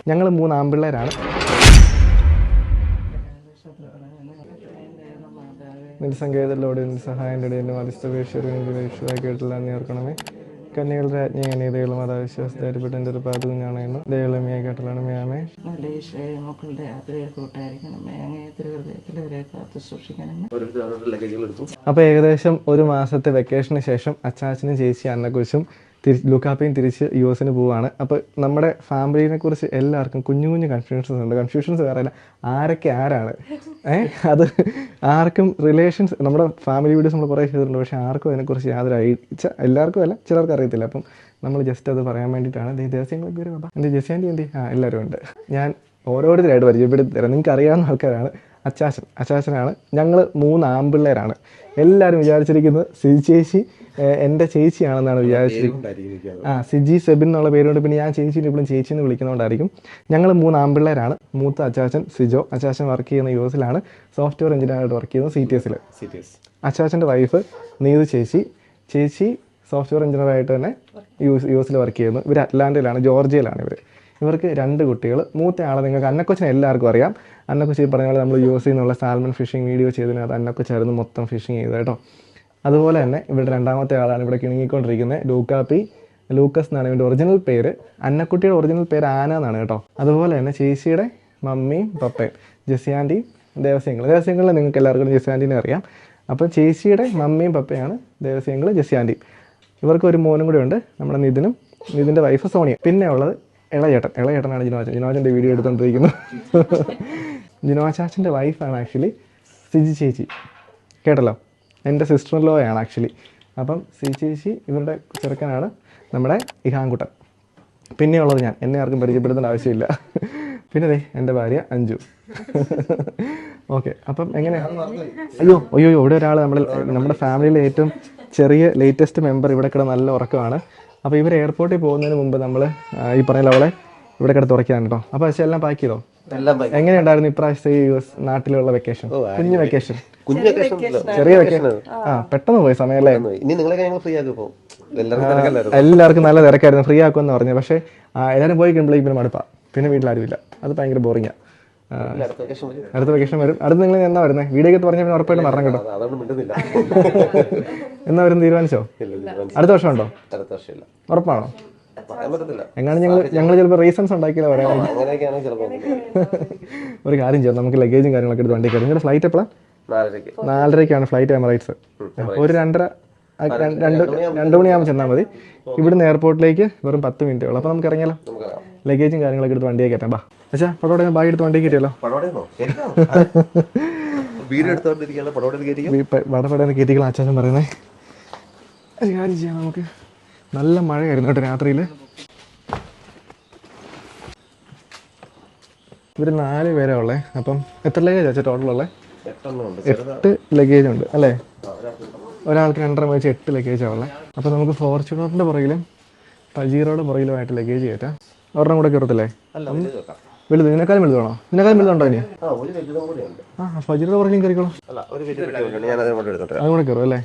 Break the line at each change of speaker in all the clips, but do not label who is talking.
ഞങ്ങൾ 3 ആൺപിള്ളേരാണ്. നിസ്സങ്കേതത്തിലൂടെ സഹായൻ്റെ ഇടയിൽ മധ്യസ്ഥപേക്ഷയായി കേട്ടില്ല നീ ഓർക്കണമേ. കന്യകളുടെ രാജ്ഞികളും അതാവിശ്വാസത്തിൽപ്പെട്ട എൻ്റെ ഒരു പാതുകുഞ്ഞാണെന്നു ദൈവമേ കേട്ടലാണ് മേമേ. അപ്പോൾ ഏകദേശം 1 മാസത്തെ വെക്കേഷന് ശേഷം അച്ചാച്ചനും ചേച്ചി അന്നക്കുറിച്ചും ലൂക്കാപ്പയും തിരിച്ച് US പോവാണ്. അപ്പോൾ നമ്മുടെ ഫാമിലിനെ കുറിച്ച് എല്ലാവർക്കും കുഞ്ഞു കുഞ്ഞു കൺഫ്യൂഷൻസ് ഉണ്ട്. കൺഫ്യൂഷൻസ് വേറെ അല്ല, ആരൊക്കെ ആരാണ് അത് ആർക്കും റിലേഷൻസ്. നമ്മുടെ ഫാമിലി വീഡിയോസ് നമ്മൾ കുറേ ചെയ്തിട്ടുണ്ട്, പക്ഷേ ആർക്കും അതിനെക്കുറിച്ച് യാതൊരു എല്ലാവർക്കും അല്ല, ചിലർക്ക് അറിയത്തില്ല. അപ്പം നമ്മൾ ജസ്റ്റ് അത് പറയാൻ വേണ്ടിയിട്ടാണ്. ദേവസ്യങ്ങളൊക്കെ വരും. അപ്പം എൻ്റെ ജെസ്സിയാൻ്റി എന്തി എല്ലാവരും ഉണ്ട്. ഞാൻ ഓരോരുത്തരായിട്ട് പരിചയപ്പെടുത്തി തരാം. നിങ്ങൾക്ക് അറിയാവുന്ന ആൾക്കാരാണ്. അച്ചാച്ചനാണ്. ഞങ്ങൾ 3 ആൺപിള്ളേരാണ്. എല്ലാവരും വിചാരിച്ചിരിക്കുന്നത് സിജി ചേച്ചി എൻ്റെ ചേച്ചിയാണെന്നാണ് വിചാരിച്ചിരിക്കുന്നത്. സിജി സെബിൻ എന്നുള്ള പേരുകൊണ്ട് പിന്നെ ഞാൻ ചേച്ചീനെ ഇപ്പോഴും ചേച്ചിന്ന് വിളിക്കുന്നതുകൊണ്ടായിരിക്കും. ഞങ്ങൾ 3 ആൺപിള്ളേരാണ്. മൂത്ത അച്ചാച്ചൻ സിജോ. അച്ചാച്ചൻ വർക്ക് ചെയ്യുന്ന US സോഫ്റ്റ്വെയർ എഞ്ചിനീയറായിട്ട് വർക്ക് ചെയ്യുന്നത് CTS. അച്ചാച്ചൻ്റെ വൈഫ് നീതു ചേച്ചി സോഫ്റ്റ്വെയർ എഞ്ചിനീയറായിട്ട് തന്നെ US വർക്ക് ചെയ്യുന്നു. ഇവർ അറ്റ്ലാന്റയിലാണ്, ജോർജിയയിലാണ് ഇവർക്ക് 2 കുട്ടികൾ. മൂത്ത ആളെ നിങ്ങൾക്ക് അന്നക്കൊച്ചിനെ എല്ലാവർക്കും അറിയാം. അന്നക്കൊച്ചി പറഞ്ഞ പോലെ നമ്മൾ US നിന്നുള്ള സാൽമൺ ഫിഷിംഗ് വീഡിയോ ചെയ്തതിനകത്ത് അന്നക്കൊച്ചായിരുന്നു മൊത്തം ഫിഷിംഗ് ചെയ്തത് കേട്ടോ. അതുപോലെ തന്നെ ഇവിടെ 2ാമത്തെ ആളാണ് ഇവിടെ കിണങ്ങിക്കൊണ്ടിരിക്കുന്നത്, ലൂക്കസ് എന്നാണ് ഇവൻ്റെ ഒറിജിനൽ പേര്. അന്നക്കുട്ടിയുടെ ഒറിജിനൽ പേര് ആന എന്നാണ് കേട്ടോ. അതുപോലെ തന്നെ ചേച്ചിയുടെ മമ്മിയും പപ്പയും ജെസ്സിയാൻ്റിയും ദേവസ്യങ്ങൾ നിങ്ങൾക്ക് എല്ലാവർക്കും ജെസ്സിയാൻ്റിനെ അറിയാം. അപ്പോൾ ചേച്ചിയുടെ മമ്മിയും പപ്പയാണ് ദേവസ്യങ്ങൾ, ജെസ്സിയാൻ്റിയും. ഇവർക്ക് ഒരു മോനും കൂടെ ഉണ്ട്, നമ്മുടെ നിതിൻ്റെ വൈഫ് സോണിയ. പിന്നെ ഉള്ളത് ഇളയേട്ടനാണ് ജിനോച്ചൻ്റെ വീഡിയോ എടുത്തുകൊണ്ടിരിക്കുന്നത്. ജിനോച്ചാച്ചൻ്റെ വൈഫാണ് ആക്ച്വലി സിജി ചേച്ചി, കേട്ടല്ലോ. എൻ്റെ സിസ്റ്റർ ഇൻ ലോ ആണ് ആക്ച്വലി. അപ്പം സിജി ചേച്ചി ഇവരുടെ ചെറുക്കനാണ് നമ്മുടെ ഇഹാൻകുട്ടൻ. പിന്നെയുള്ളത് ഞാൻ, എന്നെ ആർക്കും പരിചയപ്പെടുത്തേണ്ട ആവശ്യമില്ല. പിന്നെ എൻ്റെ ഭാര്യ അഞ്ജു. ഓക്കെ, അപ്പം അയ്യോ ഇവിടെ ഒരാൾ നമ്മുടെ ഫാമിലിയിലെ ഏറ്റവും ചെറിയ ലേറ്റസ്റ്റ് മെമ്പർ ഇവിടെ കിടന്ന് നല്ല ഉറക്കമാണ്. അപ്പോൾ ഇവർ എയർപോർട്ടിൽ പോകുന്നതിന് മുമ്പ് നമ്മൾ ഈ പറഞ്ഞ അവളെ ഇവിടെ കിടത്ത് ഉറക്കിയാണ് കേട്ടോ. അപ്പോൾ പക്ഷേ എല്ലാം പാക്ക് ചെയ്തോ? എങ്ങനെയുണ്ടായിരുന്നു ഇപ്രാവശ്യത്തെ US നാട്ടിലുള്ള വെക്കേഷൻ? കുഞ്ഞു വെക്കേഷൻ, ചെറിയ വെക്കേഷൻ. പെട്ടെന്ന് പോയി സമയമല്ലേ. എല്ലാവർക്കും നല്ല തിരക്കായിരുന്നു. ഫ്രീ ആക്കുമെന്ന് പറഞ്ഞു. പക്ഷേ എല്ലാവരും പോയി കഴിയുമ്പോഴേക്കും പിന്നെ മടുപ്പാ, പിന്നെ വീട്ടിലാരുമില്ല. അത് ഭയങ്കര ബോറിങ്ങാണ്. അടുത്ത വെക്കേഷൻ വരും. അടുത്ത് നിങ്ങൾ എന്നാ വരുന്നത്? വീഡിയോ ഒക്കെ പറഞ്ഞാൽ ഉറപ്പായിട്ട് മരണം കേട്ടോ. എന്നാ വരും തീരുമാനിച്ചോ? അടുത്ത വർഷം ഉണ്ടോ? ഉറപ്പാണോ? എങ്ങനെ ഞങ്ങൾ ചിലപ്പോൾ റീസൺസ് ഉണ്ടാക്കിയാലോ പറയാം. ഒരു കാര്യം ചെയ്യാം, നമുക്ക് ലഗേജും കാര്യങ്ങളൊക്കെ എടുത്ത് വണ്ടി കയറി. നിങ്ങളുടെ ഫ്ലൈറ്റ് എപ്പോഴാണ്? 4:30 ഫ്ലൈറ്റ് എമിറേറ്റ്സ്. ഒരു 2 മണിയാകുമ്പോൾ ചെന്നാൽ മതി. ഇവിടുന്ന് എയർപോർട്ടിലേക്ക് വെറും 10 മിനിറ്റേ ഉള്ളൂ. അപ്പോൾ നമുക്ക് ഇറങ്ങിയാലോ? ലഗേജും കാര്യങ്ങളൊക്കെ എടുത്ത് വണ്ടിയെ കയറ്റാം. പക്ഷേ പടോടെ ബാഗ് എടുത്ത് വണ്ടി കയറ്റിയല്ലോ. വടപടന്ന് കയറ്റിക്കളാം അച്ചാച്ചൻ പറയുന്നത്. ഒരു കാര്യം ചെയ്യാം, നമുക്ക് നല്ല മഴയായിരുന്നു കേട്ടോ രാത്രിയിൽ. ഇവർ 4 പേരാ ഉള്ളത്. അപ്പം എത്ര ലഗേജ് അച്ഛാ ടോട്ടലുള്ളത്? 8 ലഗേജ് ഉണ്ട് അല്ലേ? ഒരാൾക്ക് 2.5 വെച്ച് 8 ലഗേജാണ് ഉള്ളത്. അപ്പോൾ നമുക്ക് ഫോർച്യൂണറിൻ്റെ പുറകിലും പജീറോയുടെ പുറകിലുമായിട്ട് ലഗേജ് കയറ്റാം. ഒരെണ്ണം കൂടെ കയറത്തില്ലേ? വലുത് ഇതിനേക്കാളും വലുതാണോ? ഇതിനേക്കാളും വലുതുണ്ടോ ഇനി? ഫജീറയുടെ പുറകിലും കയറിക്കോളൂ. അതുകൂടെ കയറും അല്ലേ?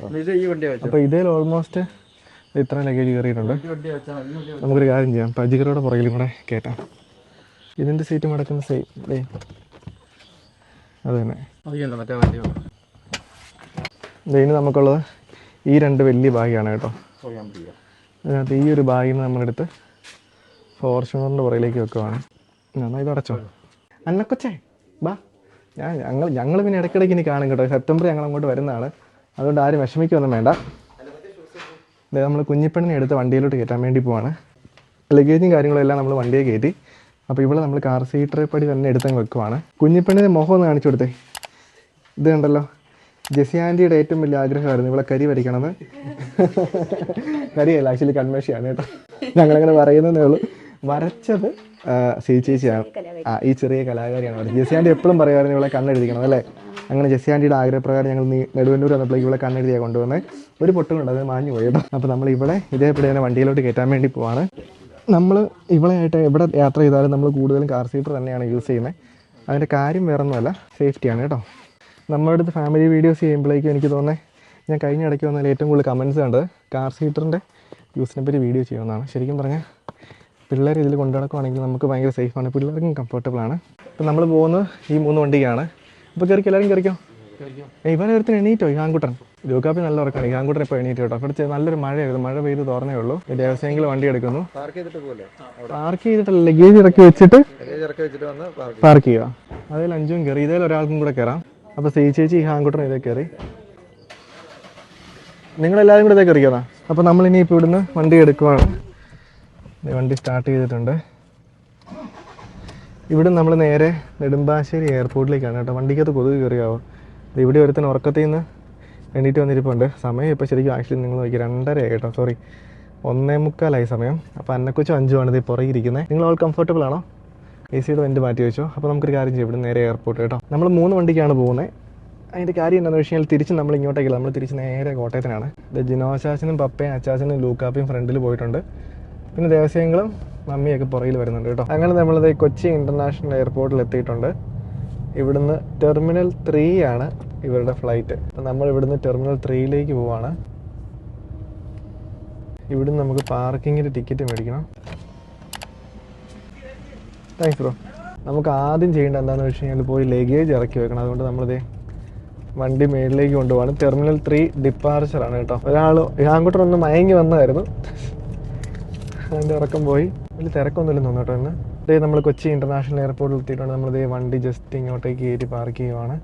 അപ്പോൾ ഇതേ ഓൾമോസ്റ്റ് ഇത്രയും ലഗേജ് കയറിയിട്ടുണ്ട്. നമുക്കൊരു കാര്യം ചെയ്യാം, പജീറയുടെ പുറകിലും കൂടെ കയറ്റാം. ഇതിൻ്റെ സീറ്റ് മടക്കുന്ന സെയിം അത് തന്നെ. ഇനി നമുക്കുള്ളത് ഈ 2 വലിയ ബാഗാണ് കേട്ടോ. അതിനകത്ത് ഈ ഒരു ബാഗിന് നമ്മളെടുത്ത് ഫോർച്യൂണറിൻ്റെ പുറകിലേക്ക് വെക്കുവാണ്. എന്നാൽ ഇത് അടച്ചോ. അന്നക്കൊച്ചേ ബാ. ഞങ്ങൾ പിന്നെ ഇടയ്ക്കിടയ്ക്ക് ഇനി കാണും കേട്ടോ. സെപ്റ്റംബർ ഞങ്ങൾ അങ്ങോട്ട് വരുന്നതാണ്. അതുകൊണ്ട് ആരും വിഷമിക്കൊന്നും വേണ്ട. നമ്മൾ കുഞ്ഞിപ്പെണ്ണിനെ എടുത്ത് വണ്ടിയിലോട്ട് കയറ്റാൻ വേണ്ടി പോവാണ്. ലഗേജും കാര്യങ്ങളും എല്ലാം നമ്മൾ വണ്ടിയെ കയറ്റി. അപ്പോൾ ഇവിടെ നമ്മൾ കാർ സീറ്റർ പടി തന്നെ എടുത്തങ്ങ് വെക്കുവാണ്. കുഞ്ഞിപ്പെണ്ണിൻ്റെ മുഖം ഒന്ന് കാണിച്ചു കൊടുത്തേ. ഇത് കണ്ടല്ലോ, ജെസ്സിയാൻ്റിയുടെ ഏറ്റവും വലിയ ആഗ്രഹമായിരുന്നു ഇവിടെ കരി വരയ്ക്കണമെന്ന്. കരിയല്ല, ആക്ച്വലി കൺമേഷിയാണ് കേട്ടോ. ഞങ്ങളങ്ങനെ പറയുന്നതേ ഉള്ളൂ. വരച്ചത് ചേച്ചിയാണ്. ഈ ചെറിയ കലാകാരിയാണ് വരച്ചത്. ജെസ്സിയാൻ്റി എപ്പോഴും പറയുമായിരുന്നു ഇവിടെ കണ്ണെഴുതിക്കണം അല്ലേ. അങ്ങനെ ജെസ്സിയാൻ്റിയുടെ ആഗ്രഹപ്രകാരം ഞങ്ങൾ നെടുവന്നൂർ വന്നപ്പോഴേക്കും ഇവിടെ കണ്ണെഴുതിയാണ് കൊണ്ടുവന്നത്. ഒരു പൊട്ടുകൊണ്ട് അത് മാഞ്ഞു പോയി കേട്ടോ. അപ്പോൾ നമ്മൾ ഇവിടെ ഇതേപടി തന്നെ വണ്ടിയിലോട്ട് കയറ്റാൻ വേണ്ടി പോവാണ്. നമ്മൾ ഇവളെയായിട്ട് എവിടെ യാത്ര ചെയ്താലും നമ്മൾ കൂടുതലും കാർ സീറ്റർ തന്നെയാണ് യൂസ് ചെയ്യുന്നത്. അതിൻ്റെ കാര്യം വേറൊന്നുമല്ല, സേഫ്റ്റിയാണ് കേട്ടോ. നമ്മുടെ അടുത്ത് ഫാമിലി വീഡിയോസ് ചെയ്യുമ്പോഴേക്കും എനിക്ക് തോന്നുന്നത് ഞാൻ കഴിഞ്ഞ ഇടയ്ക്ക് വന്നാൽ ഏറ്റവും കൂടുതൽ കമൻറ്റ്സ് കണ്ടത് കാർ സീറ്ററിൻ്റെ യൂസിനെ പറ്റി വീഡിയോ ചെയ്യുമെന്നാണ്. ശരിക്കും പറഞ്ഞാൽ പിള്ളേർ ഇതിൽ കൊണ്ടു നടക്കുവാണെങ്കിൽ നമുക്ക് ഭയങ്കര സേഫാണ്, പിള്ളേർക്കും കംഫർട്ടബിളാണ്. ഇപ്പം നമ്മൾ പോകുന്നത് ഈ 3 വണ്ടിക്കാണ്. അപ്പോൾ കയറിക്കോ, എല്ലാവരും കയറിക്കോ. ഇവനെ ഒരുത്തിന് എണീറ്റോ ഈ ആൺകുട്ടൻ? ലൂക്കാപ്പി നല്ല ഉറക്കാണ്, ഈ ആൺകുട്ടൻ ഇപ്പോൾ എണീറ്റോ കേട്ടോ. അവിടുത്തെ നല്ലൊരു മഴയായിരുന്നു, മഴ പെയ്ത് തോർന്നേ ഉള്ളൂ. ദേവസ്വമെങ്കിലും വണ്ടി എടുക്കുന്നു. പാർക്ക് ചെയ്തിട്ടല്ല, ലഗേജ് ഇറക്കി വെച്ചിട്ട് പാർക്ക് ചെയ്യുക. അതിൽ 5 കയറി, ഇതേൽ ഒരാൾക്കും കൂടെ കയറാം. അപ്പോൾ ചേച്ചി ഈ ആൺകുട്ടൻ ഇതേ കയറി, നിങ്ങളെല്ലാവരും കൂടെ ഇതേ കയറിക്കാതാ. അപ്പോൾ നമ്മളിനി ഇപ്പോൾ ഇവിടുന്ന് വണ്ടി എടുക്കുവാണ്. വണ്ടി സ്റ്റാർട്ട് ചെയ്തിട്ടുണ്ട്. ഇവിടെ നമ്മൾ നേരെ നെടുമ്പാശ്ശേരി എയർപോർട്ടിലേക്കാണ് കേട്ടോ. വണ്ടിക്കകത്ത് കൊതുക് കയറിയാവോ. ഇവിടെ ഒരുത്തൻ ഉറക്കത്തിൽ നിന്ന് എണീറ്റ് വന്നിരിപ്പുണ്ട്. സമയം ഇപ്പോൾ ശരിക്കും ആക്ച്വലി നിങ്ങൾ നോക്കി 2:30 കേട്ടോ, സോറി 1:45 സമയം. അപ്പോൾ അന്നക്കുച്ചും 5 ഇത് പുറകിരിക്കുന്നത്. നിങ്ങൾ ഓൾ കംഫർട്ടബിൾ ആണോ? AC-യുടെ വെൻ്റ് മാറ്റി വെച്ചോ. അപ്പോൾ നമുക്കൊരു കാര്യം ചെയ്യും, ഇവിടെ നേരെ എയർപോർട്ട് കേട്ടോ. നമ്മൾ 3 വണ്ടിക്കാണ് പോകുന്നത്. അതിൻ്റെ കാര്യം എന്താണെന്ന് വെച്ച് കഴിഞ്ഞാൽ തിരിച്ച് നമ്മൾ ഇങ്ങോട്ടേക്കില്ല, നമ്മൾ തിരിച്ച് നേരെ കോട്ടയത്തിനാണ്. ജിനോ അച്ചാച്ചനും പപ്പയും അച്ചാച്ചനും ലൂക്കാപ്പയും ഫ്രണ്ടിൽ പോയിട്ടുണ്ട്. പിന്നെ ദേവസ്വങ്ങളും മമ്മിയൊക്കെ പുറകിൽ വരുന്നുണ്ട് കേട്ടോ. അങ്ങനെ നമ്മളിത് കൊച്ചി ഇൻ്റർനാഷണൽ എയർപോർട്ടിൽ എത്തിയിട്ടുണ്ട്. ഇവിടുന്ന് ടെർമിനൽ 3 ആണ് ഇവരുടെ ഫ്ലൈറ്റ്. അപ്പം നമ്മൾ ഇവിടുന്ന് ടെർമിനൽ 3ലേക്ക് പോവാണ്. ഇവിടുന്ന് നമുക്ക് പാർക്കിങ്ങിൻ്റെ ടിക്കറ്റ് മേടിക്കണം. Thanks bro. നമുക്ക് ആദ്യം ചെയ്യേണ്ട എന്താണെന്ന് വെച്ച് കഴിഞ്ഞാൽ പോയി ലഗേജ് ഇറക്കി വെക്കണം. അതുകൊണ്ട് നമ്മളിത് വണ്ടി മേളിലേക്ക് കൊണ്ടുപോകാണ്. ടെർമിനൽ 3 ഡിപ്പാർച്ചറാണ് കേട്ടോ. ആൺകുട്ടനൊന്ന് മയങ്ങി വന്നതായിരുന്നു, അതിൻ്റെ ഉറക്കം പോയി. വലിയ തിരക്കൊന്നുമില്ലെന്ന് തോന്നുന്നു കേട്ടോ. ഇന്ന് ഇതേ നമ്മൾ കൊച്ചി ഇൻ്റർനാഷണൽ എയർപോർട്ടിൽ എത്തിയിട്ടുണ്ട്. നമ്മളിതേ വണ്ടി ജസ്റ്റ് ഇങ്ങോട്ടേക്ക് കയറ്റി പാർക്ക് ചെയ്യുവാണ്.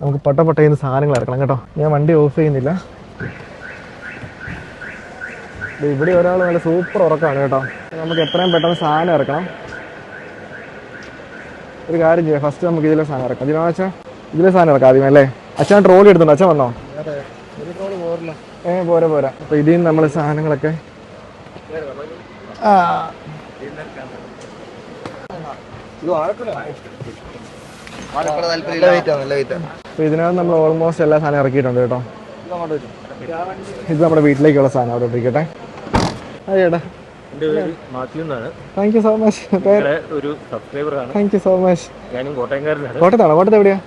നമുക്ക് പൊട്ടപ്പൊട്ടയിൽ സാധനങ്ങൾ ഇറക്കണം കേട്ടോ. ഞാൻ വണ്ടി ഓഫ് ചെയ്യുന്നില്ല. ഇവിടെ ഒരാൾ നല്ല സൂപ്പർ ഉറക്കമാണ് കേട്ടോ. നമുക്ക് എത്രയും പെട്ടെന്ന് സാധനം ഇറക്കണം. ഒരു കാര്യം ചെയ്യാം, ഫസ്റ്റ് നമുക്ക് ഇതിലെ സാധനം ഇറക്കാം. ഇതിനാച്ചാ ഇതിലെ സാധനം ഇറക്കാം ആദ്യമേ അല്ലേ? അച്ഛൻ ട്രോളി എടുത്തുണ്ടോ? അച്ഛൻ വന്നോ? പോരാ. അപ്പോൾ ഇതിൽ നിന്ന് നമ്മൾ സാധനങ്ങളൊക്കെ ഇതിനകത്ത് നമ്മൾ ഓൾമോസ്റ്റ് എല്ലാ സാധനം ഇറക്കിയിട്ടുണ്ട് കേട്ടോ. ഇത് നമ്മുടെ വീട്ടിലേക്കുള്ള സാധനം അവിടെ ഇരിക്കട്ടെ. അതേടാ, thank you so much. Thank you so much. കോട്ടയത്താണോ? കോട്ടയത്ത് എവിടെയാ?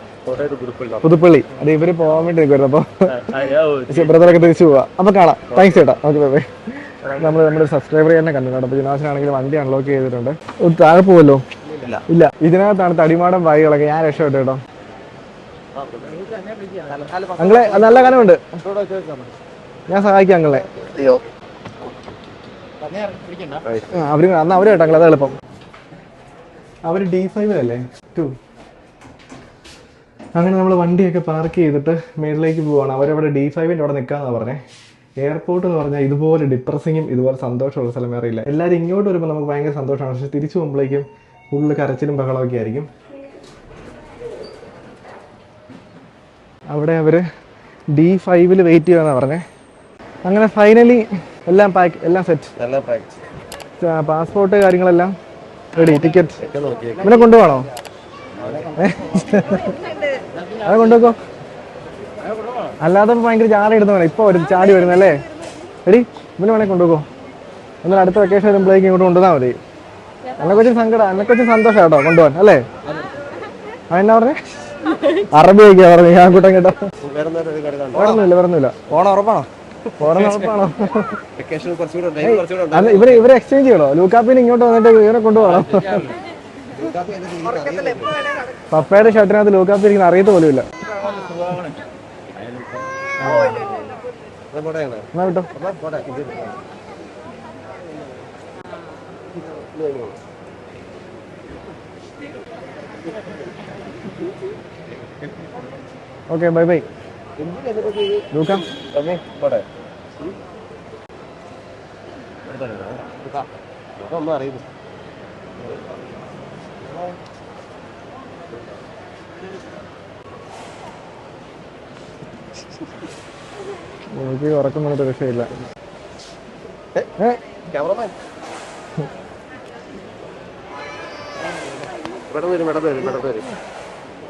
പുതുപ്പള്ളി. അത് ഇവര് പോകാൻ വേണ്ടി നിൽക്കുമായിരുന്നു. അപ്പോൾ ബ്രദറൊക്കെ തിരിച്ചു പോവാ. അപ്പോൾ കാണാം. താങ്ക്സ് ചേട്ടാ. Okay bye bye. നമ്മുടെ സബ്സ്ക്രൈബർ തന്നെ കണ്ടിട്ടുണ്ട്. അപ്പോൾ ജിനാസിനാണെങ്കിൽ വണ്ടി അൺലോക്ക് ചെയ്തിട്ടുണ്ട്. താഴെ പോവല്ലോ? ഇല്ല. ഇതിനകത്താണ് തടിമാടം ബാഗുകളൊക്കെ. ഞാൻ രക്ഷപ്പെട്ടു കേട്ടോ. അങ്ങളെ നല്ല കനമുണ്ട്, ഞാൻ സഹായിക്കാം അങ്ങളെ. അയ്യോ, അവര് കേട്ടോ അങ്ങളെ, അത് എളുപ്പം. അവര് D5 അല്ലേ 2. അങ്ങനെ നമ്മൾ വണ്ടിയൊക്കെ പാർക്ക് ചെയ്തിട്ട് മേളിലേക്ക് പോവാണ്. അവരവിടെ D5 അവിടെ നിൽക്കാന്നാണ് പറഞ്ഞത്. എയർപോർട്ട് എന്ന് പറഞ്ഞാൽ ഇതുപോലെ ഡിപ്രസിങ്ങും ഇതുപോലെ സന്തോഷമുള്ള സ്ഥലം വേറെ ഇല്ല. എല്ലാവരും ഇങ്ങോട്ട് വരുമ്പോൾ നമുക്ക് ഭയങ്കര സന്തോഷമാണ്, പക്ഷെ തിരിച്ചു പോകുമ്പോഴേക്കും ഫുള്ള് കരച്ചിലും ബഹളമൊക്കെ ആയിരിക്കും. അവിടെ അവർ D5 വെയിറ്റ് ചെയ്യുമെന്നാണ് പറഞ്ഞത്. അങ്ങനെ ഫൈനലി എല്ലാം പാക്ക്, എല്ലാം സെറ്റ്, പാസ്പോർട്ട് കാര്യങ്ങളെല്ലാം റെഡി. ടിക്കറ്റ് ഇവനെ കൊണ്ടുപോകണോ? അത് കൊണ്ടുപോക്കോ. അല്ലാതെ ഭയങ്കര ചാടി ഇടുന്നവനെ ഇപ്പോൾ വരും, ചാടി വരുന്നല്ലേ. എടി ഇവനെ വേണേൽ കൊണ്ടുപോകോ. എന്നാൽ അടുത്ത വെക്കേഷൻ വരുമ്പോഴേക്കും ഇങ്ങോട്ട് കൊണ്ടുവന്നാൽ മതി. എന്നെക്കൊച്ചും സങ്കടം, എന്നെക്കൊച്ചും സന്തോഷം കേട്ടോ കൊണ്ടുപോകാൻ അല്ലേ. അതെന്നാ പറഞ്ഞേ? അറബിയൊക്കെയാ പറഞ്ഞു ഞാൻ കൂട്ടം കേട്ടോ. വരുന്നില്ല. ഓണം ഉറപ്പാണോ? അല്ല ഇവരെ എക്സ്ചേഞ്ച് ചെയ്യണോ? ലൂക്കാപ്പിന് ഇങ്ങോട്ട് വന്നിട്ട് ഇവരെ കൊണ്ടുപോകണം. പപ്പയുടെ ഷർട്ടിനകത്ത് ലൂക്കാപ്പി ഇരിക്കുന്ന അറിയത്ത് പോലും ഇല്ല. എന്നാ വിട്ടോ. Okay bye bye. ലൂക്ക
ഒന്നും അറിയില്ല.
എനിക്ക് ഉറക്കം വന്നിട്ട് രക്ഷയില്ല.
ക്യാമറമാൻ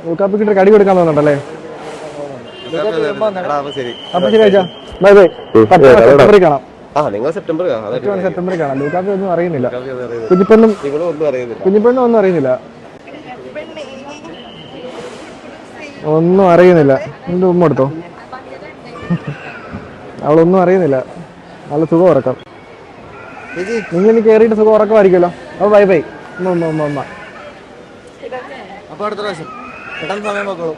ലൂക്കാപ്പിക്കിട്ട് കടി കൊടുക്കാൻ തോന്നുന്നുണ്ടല്ലേ? അപ്പൊ ശരി അച്ഛാ, ബൈ ബൈ. സെപ്റ്റംബറിൽ കാണാം. സെപ്റ്റംബറിൽ കാണാം. ലൂക്കാപ്പി ഒന്നും അറിയുന്നില്ല, കുഞ്ഞിപ്പെണ്ണും ഒന്നും അറിയുന്നില്ല, ഒന്നും അറിയുന്നില്ല. എന്റെ ഉമ്മ എടുത്തോ, അവളൊന്നും അറിയുന്നില്ല. നല്ല സുഖം ഉറക്കം. നിങ്ങൾ ഇനി കയറിയിട്ട് സുഖം ഉറക്കമായിരിക്കുമല്ലോ. അപ്പോൾ ബൈ ബൈ.
അപ്പൊ അടുത്ത പ്രാവശ്യം പെട്ടെന്ന് സമയം നോക്കോളൂ.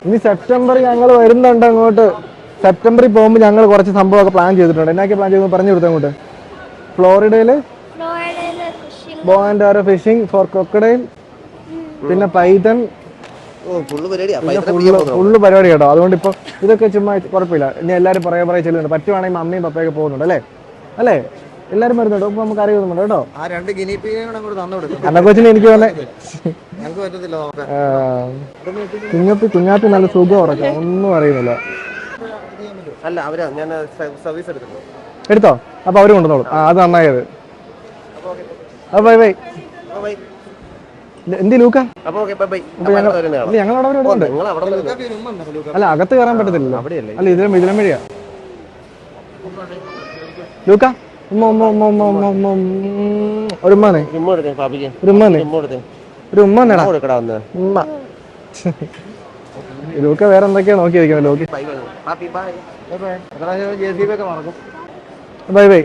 ഇനി സെപ്റ്റംബർ ഞങ്ങൾ വരുന്നുണ്ട് അങ്ങോട്ട്. സെപ്റ്റംബറിൽ പോകുമ്പോൾ ഞങ്ങൾ കുറച്ച് സംഭവമൊക്കെ പ്ലാൻ ചെയ്തിട്ടുണ്ട്. എന്നൊക്കെ പ്ലാൻ ചെയ്ത് പറഞ്ഞു കൊടുത്തു അങ്ങോട്ട്. ഫ്ലോറിഡയില് bow and arrow fishing for crocodile, പിന്നെ പൈതൺ, ഫുള്ള് പരിപാടി കേട്ടോ. അതുകൊണ്ട് ഇപ്പൊ ഇതൊക്കെ ചുമ്മാ കുഴപ്പമില്ല. ഇനി എല്ലാവരും പറയാൻ ചെല്ലുന്നുണ്ട്. പറ്റുവാണെങ്കിൽ മമ്മിയും പപ്പയൊക്കെ പോകുന്നുണ്ട് അല്ലേ? അല്ലേ? എല്ലാരും വരുന്നുണ്ട്. ഇപ്പൊ നമുക്ക് അറിയുന്നുണ്ട് കേട്ടോ. അന്നക്കൊച്ചിന് എനിക്ക് തന്നെ കുഞ്ഞാപ്പി നല്ല സുഖം ഉറക്കാം, ഒന്നും അറിയുന്നില്ല.
അല്ല അവരാ ഞാൻ സർവീസ്
എടുത്തോ? അപ്പൊ അവര് കൊണ്ടുവന്നോളൂ. അത് നന്നായത്. Bye bye. എന്തി ലൂക്ക? ഞങ്ങളവിടെ ഉണ്ട്. അല്ല അകത്ത് കയറാൻ പറ്റത്തില്ലല്ലോ. അല്ല ഇതിലും വഴിയാ. ലൂക്ക ഒരു ഉമ്മാനെ ഉമ്മ. ലൂക്ക വേറെ എന്തൊക്കെയാ നോക്കിയിരിക്കുന്നത്. ലോക്കി ബൈ ബൈ.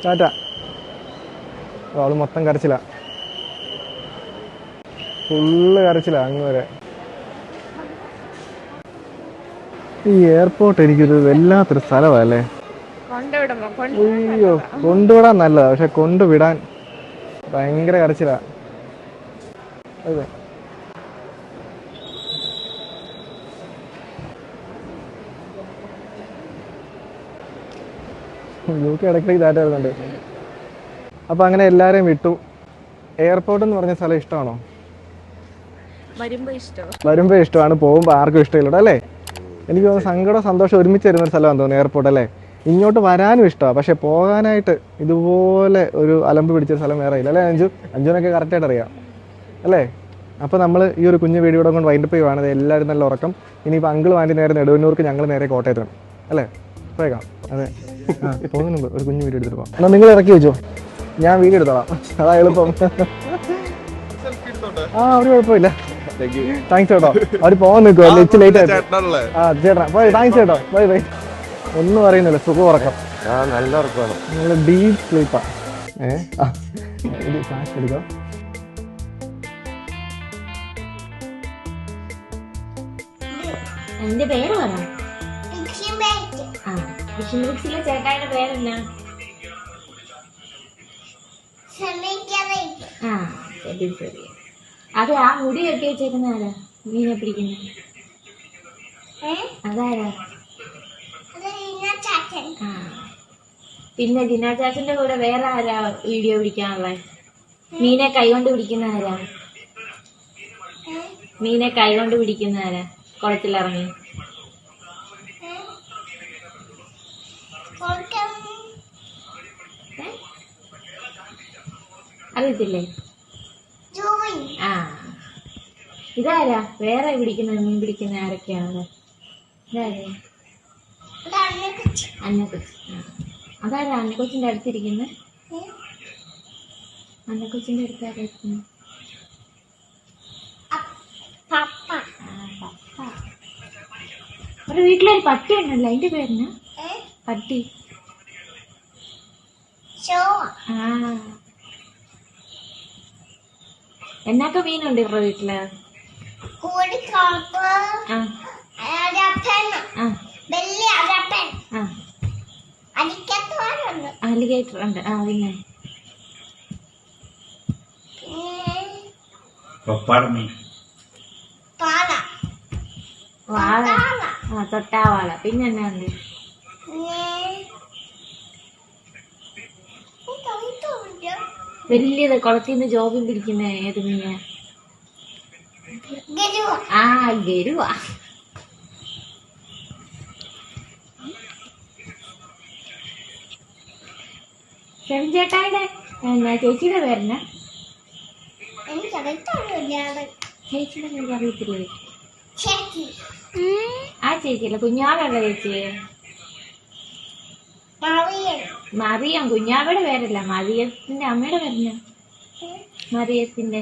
ടാറ്റ. അവള് മൊത്തം കരച്ചില്ല, ഫുള്ള് കരച്ചില്ല അങ്ങ് വരെ. ഈ എയർപോർട്ട് എനിക്കൊരു വല്ലാത്തൊരു സ്ഥലമല്ലേ. അയ്യോ, കൊണ്ടുവിടാൻ നല്ലതാ, പക്ഷെ കൊണ്ടുവിടാൻ ഭയങ്കര കരച്ചില്ല. അതെ, യൂക്ക് ഇടയ്ക്കിടയ്ക്ക് ഡാറ്റ വരുന്നുണ്ട്. അപ്പൊ അങ്ങനെ എല്ലാരെയും വിട്ടു. എയർപോർട്ട് എന്ന് പറഞ്ഞ സ്ഥലം ഇഷ്ടമാണോ? വരുമ്പോ ഇഷ്ടമാണ്, പോകുമ്പോ ആർക്കും ഇഷ്ടമില്ല അല്ലേ? എനിക്ക് തോന്നുന്നു സങ്കടം സന്തോഷം ഒരുമിച്ച് വരുന്ന ഒരു സ്ഥലമാണെന്ന് തോന്നുന്നു എയർപോർട്ട് അല്ലേ? ഇങ്ങോട്ട് വരാനും ഇഷ്ടമാണ്, പക്ഷെ പോകാനായിട്ട് ഇതുപോലെ ഒരു അലമ്പ് പിടിച്ചൊരു സ്ഥലം വേറെ ഇല്ല അല്ലേ? അഞ്ജുനൊക്കെ കറക്റ്റായിട്ട് അറിയാം അല്ലേ? അപ്പോൾ നമ്മൾ ഈ ഒരു കുഞ്ഞു വീഡിയോടെ കൊണ്ട് വൈൻഡപ്പ് ചെയ്യുവാണ്. എല്ലാവരും നല്ല ഉറക്കം. ഇനിയിപ്പോൾ അങ്കിൾ വാണ്ടി നേരെ നെടുവന്നൂർക്ക്, ഞങ്ങൾ നേരെ കോട്ടയത്താണ് അല്ലേ? പോയേക്കാം. അതെ, പോകുന്നതിന് മുമ്പ് ഒരു കുഞ്ഞു വീഡിയോ എടുത്തിട്ട് പോകാം. എന്നാൽ നിങ്ങൾ ഇറക്കി വെച്ചോ, ഞാൻ വീഡിയോ എടുത്തോളാം, അതാ എളുപ്പം. ഒരു കുഴപ്പമില്ല. താങ്ക്സ് കേട്ടോ. അവർ പോകാൻ നിൽക്കുമോ? ലേറ്റ് ആയിട്ട്. ചേട്ടാ താങ്ക്സ് കേട്ടോ. Bye bye. ഒന്നും അറിയുന്നില്ല, സുഖം ഉറക്കം,
നല്ല ഉറക്കമാണ്.
നിങ്ങൾ ഡീപ് സ്ലീപ്പാ. കാശ് എടുക്കാം.
എന്റെ പേര് പറ. ചേട്ടായുടെ പേരല്ല. ശരി. അത് ആ മുടി കെട്ടി വെച്ചേക്കുന്ന ആരാ? മീനെ പിടിക്കുന്ന അതാരാ? പിന്നെ ജിനാ ചാച്ചന്റെ കൂടെ വേറെ ആരാ വീഡിയോ പിടിക്കാനുള്ള? മീനെ കൈകൊണ്ട് പിടിക്കുന്ന ആരാ? മീനെ കൈകൊണ്ട് പിടിക്കുന്ന ആരാ? കുളത്തിലിറങ്ങി അറിയത്തില്ലേ? ഇതാരാ വേറെ പിടിക്കുന്ന മീൻ പിടിക്കുന്ന ആരൊക്കെയാണ്? ഇതാരാ? അന്നക്കൊച്ചി. അതാരാ അന്നക്കൊച്ചിന്റെ അടുത്തിരിക്കുന്ന? അന്നക്കൊച്ചിന്റെ അടുത്ത് ആരായിരിക്കുന്നു? ഒരു വീട്ടിലൊരു പട്ടി ഉണ്ടല്ലോ, അതിന്റെ പേരിന് പട്ടി. എന്നൊക്കെ മീനുണ്ട് ഇവരുടെ വീട്ടില്? അലിഗേറ്റർ ഉണ്ട്. പിന്നെ വാള, തൊട്ടാവാള. പിന്നെ എന്നാ ഉണ്ട്? വലിയത് കുളത്തിൽ നിന്ന് ജോബും പിടിക്കുന്ന ഏത് മീനാ? ഗരുവ. ചേട്ടായുടെ ചേച്ചിയുടെ പേരെന്നാ? ചേച്ചിയുടെ പേര് അറിയത്തില്ലേ? ആ ചേച്ചിയല്ല, കുഞ്ഞാവയുള്ള ചേച്ചി മറിയം. കുഞ്ഞാവയുടെ പേരല്ല, മറിയത്തിന്റെ അമ്മയുടെ പേരെന്നാ? മറിയത്തിന്റെ